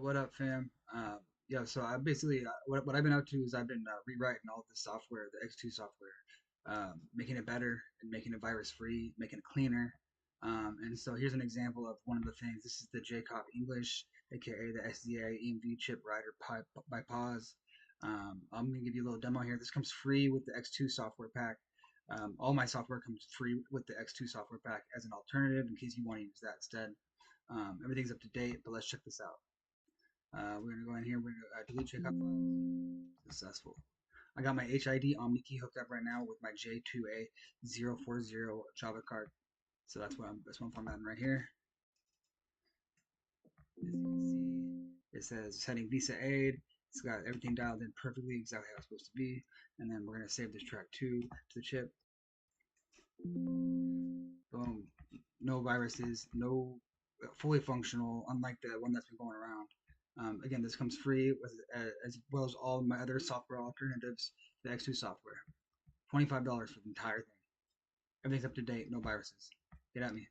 What up, fam? Yeah, so I basically what I've been up to is I've been rewriting all the software, the X2 software, making it better and making it virus free, making it cleaner. And so here's an example of one of the things. This is the JCOP English, aka the SDA EMV chip writer by PAWS. I'm gonna give you a little demo here. This comes free with the X2 software pack. All my software comes free with the X2 software pack as an alternative in case you want to use that instead. Everything's up to date, but let's check this out. We're gonna go in here. We're gonna delete checkout files. Successful. I got my HID Omni key hooked up right now with my J2A040 Java card. So that's what I'm formatting right here. As you can see, it says setting Visa aid. It's got everything dialed in perfectly, exactly how it's supposed to be. And then we're gonna save this track to the chip. Boom. No viruses. No fully functional. Unlike the one that's been going around. Again, this comes free with, as well as all my other software alternatives, the X2 software. $25 for the entire thing. Everything's up to date, no viruses. Get at me.